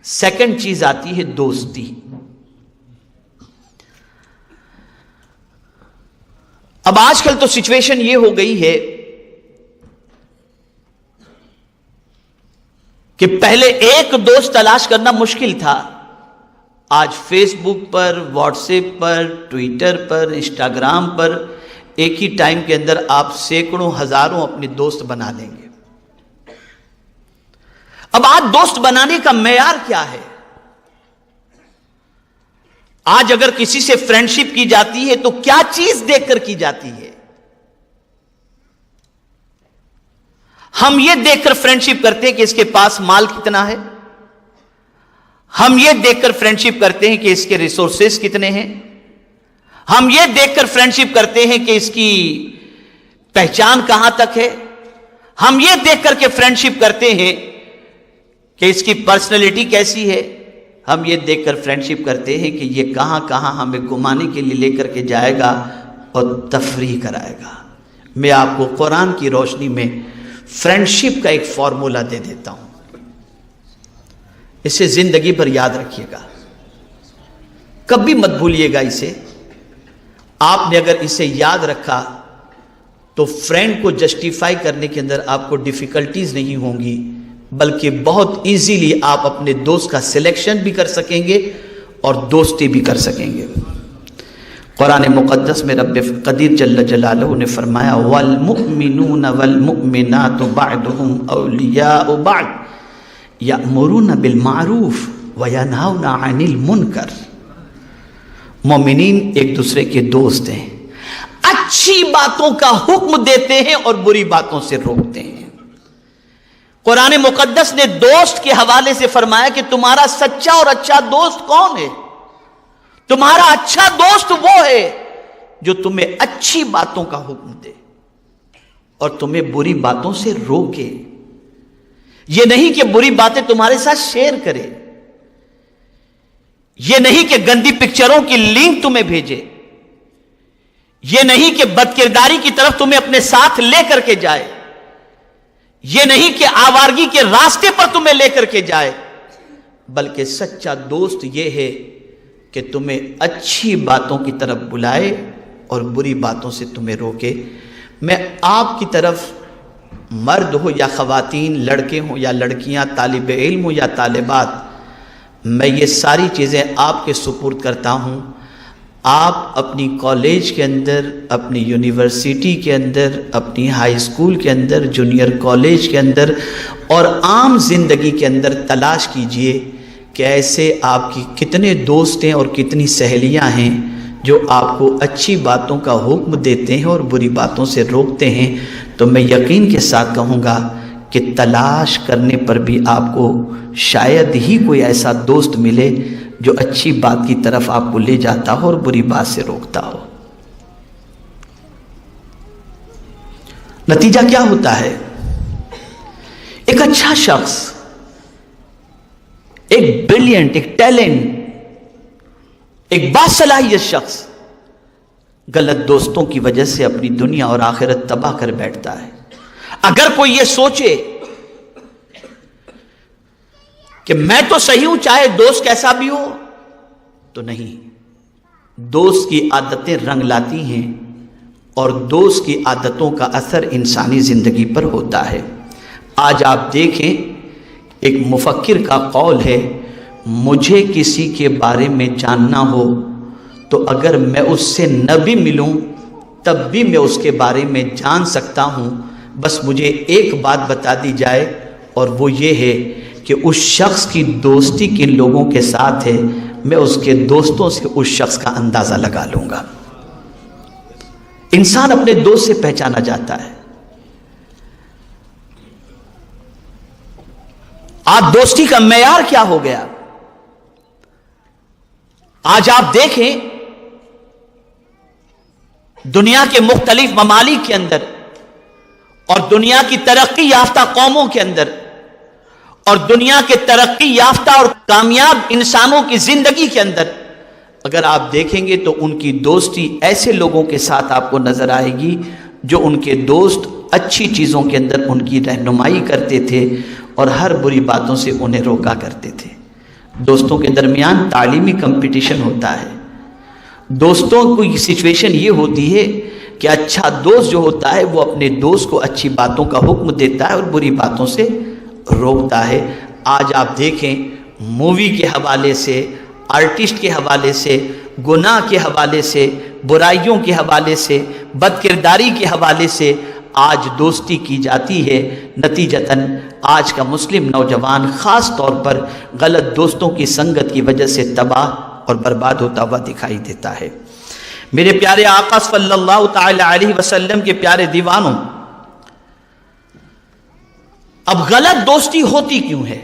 Second چیز آتی ہے دوستی. اب آج کل تو سچویشن یہ ہو گئی ہے کہ پہلے ایک دوست تلاش کرنا مشکل تھا. آج فیس بک پر، واٹس ایپ پر، ٹویٹر پر، انسٹاگرام پر ایک ہی ٹائم کے اندر آپ سینکڑوں ہزاروں اپنے دوست بنا لیں گے. اب آج دوست بنانے کا معیار کیا ہے؟ آج اگر کسی سے فرینڈشپ کی جاتی ہے تو کیا چیز دیکھ کر کی جاتی ہے؟ ہم یہ دیکھ کر فرینڈشپ کرتے ہیں کہ اس کے پاس مال کتنا ہے. ہم یہ دیکھ کر فرینڈشپ کرتے ہیں کہ اس کے ریسورسز کتنے ہیں. ہم یہ دیکھ کر فرینڈشپ کرتے ہیں کہ اس کی پہچان کہاں تک ہے. ہم یہ دیکھ کر کے فرینڈشپ کرتے ہیں کہ اس کی پرسنالٹی کیسی ہے. ہم یہ دیکھ کر فرینڈشپ کرتے ہیں کہ یہ کہاں کہاں ہمیں گھمانے کے لیے لے کر کے جائے گا اور تفریح کرائے گا. میں آپ کو قرآن کی روشنی میں فرینڈشپ کا ایک فارمولا دے دیتا ہوں، اسے زندگی بھر یاد رکھیے گا، کبھی مت بھولیے گا اسے. آپ نے اگر اسے یاد رکھا تو فرینڈ کو جسٹیفائی کرنے کے اندر آپ کو ڈیفیکلٹیز نہیں ہوں گی، بلکہ بہت ایزیلی آپ اپنے دوست کا سلیکشن بھی کر سکیں گے اور دوستی بھی کر سکیں گے. قرآن مقدس میں رب قدیر جل جلالہ نے فرمایا والمؤمنون والمؤمنات بعضهم اولیاء بعض یأمرون بالمعروف وینہون عن المنکر. مومنین ایک دوسرے کے دوست ہیں، اچھی باتوں کا حکم دیتے ہیں اور بری باتوں سے روکتے ہیں. قرآن مقدس نے دوست کے حوالے سے فرمایا کہ تمہارا سچا اور اچھا دوست کون ہے؟ تمہارا اچھا دوست وہ ہے جو تمہیں اچھی باتوں کا حکم دے اور تمہیں بری باتوں سے روکے. یہ نہیں کہ بری باتیں تمہارے ساتھ شیئر کرے، یہ نہیں کہ گندی پکچروں کی لنک تمہیں بھیجے، یہ نہیں کہ بدکرداری کی طرف تمہیں اپنے ساتھ لے کر کے جائے، یہ نہیں کہ آوارگی کے راستے پر تمہیں لے کر کے جائے، بلکہ سچا دوست یہ ہے کہ تمہیں اچھی باتوں کی طرف بلائے اور بری باتوں سے تمہیں روکے. میں آپ کی طرف مرد ہو یا خواتین، لڑکے ہوں یا لڑکیاں، طالب علم ہو یا طالبات، میں یہ ساری چیزیں آپ کے سپرد کرتا ہوں. آپ اپنی کالج کے اندر، اپنی یونیورسٹی کے اندر، اپنی ہائی اسکول کے اندر، جونیئر کالج کے اندر اور عام زندگی کے اندر تلاش کیجئے کہ ایسے آپ کی کتنے دوست ہیں اور کتنی سہیلیاں ہیں جو آپ کو اچھی باتوں کا حکم دیتے ہیں اور بری باتوں سے روکتے ہیں. تو میں یقین کے ساتھ کہوں گا کہ تلاش کرنے پر بھی آپ کو شاید ہی کوئی ایسا دوست ملے جو اچھی بات کی طرف آپ کو لے جاتا ہو اور بری بات سے روکتا ہو. نتیجہ کیا ہوتا ہے؟ ایک اچھا شخص، ایک بریلینٹ، ایک ٹیلنٹ، ایک باصلاحیت شخص غلط دوستوں کی وجہ سے اپنی دنیا اور آخرت تباہ کر بیٹھتا ہے. اگر کوئی یہ سوچے کہ میں تو صحیح ہوں چاہے دوست کیسا بھی ہو، تو نہیں. دوست کی عادتیں رنگ لاتی ہیں اور دوست کی عادتوں کا اثر انسانی زندگی پر ہوتا ہے. آج آپ دیکھیں، ایک مفکر کا قول ہے، مجھے کسی کے بارے میں جاننا ہو تو اگر میں اس سے نہ بھی ملوں تب بھی میں اس کے بارے میں جان سکتا ہوں. بس مجھے ایک بات بتا دی جائے اور وہ یہ ہے کہ اس شخص کی دوستی کن لوگوں کے ساتھ ہے، میں اس کے دوستوں سے اس شخص کا اندازہ لگا لوں گا. انسان اپنے دوست سے پہچانا جاتا ہے. آج دوستی کا معیار کیا ہو گیا؟ آج آپ دیکھیں دنیا کے مختلف ممالک کے اندر اور دنیا کی ترقی یافتہ قوموں کے اندر اور دنیا کے ترقی یافتہ اور کامیاب انسانوں کی زندگی کے اندر اگر آپ دیکھیں گے تو ان کی دوستی ایسے لوگوں کے ساتھ آپ کو نظر آئے گی جو ان کے دوست اچھی چیزوں کے اندر ان کی رہنمائی کرتے تھے اور ہر بری باتوں سے انہیں روکا کرتے تھے. دوستوں کے درمیان تعلیمی کمپٹیشن ہوتا ہے. دوستوں کی سچویشن یہ ہوتی ہے کہ اچھا دوست جو ہوتا ہے وہ اپنے دوست کو اچھی باتوں کا حکم دیتا ہے اور بری باتوں سے روکتا ہے. آج آپ دیکھیں مووی کے حوالے سے، آرٹسٹ کے حوالے سے، گناہ کے حوالے سے، برائیوں کے حوالے سے، بد کرداری کے حوالے سے آج دوستی کی جاتی ہے. نتیجتاً آج کا مسلم نوجوان خاص طور پر غلط دوستوں کی سنگت کی وجہ سے تباہ اور برباد ہوتا ہوا دکھائی دیتا ہے. میرے پیارے آقا صلی اللہ تعالی علیہ وسلم کے پیارے دیوانوں، اب غلط دوستی ہوتی کیوں ہے؟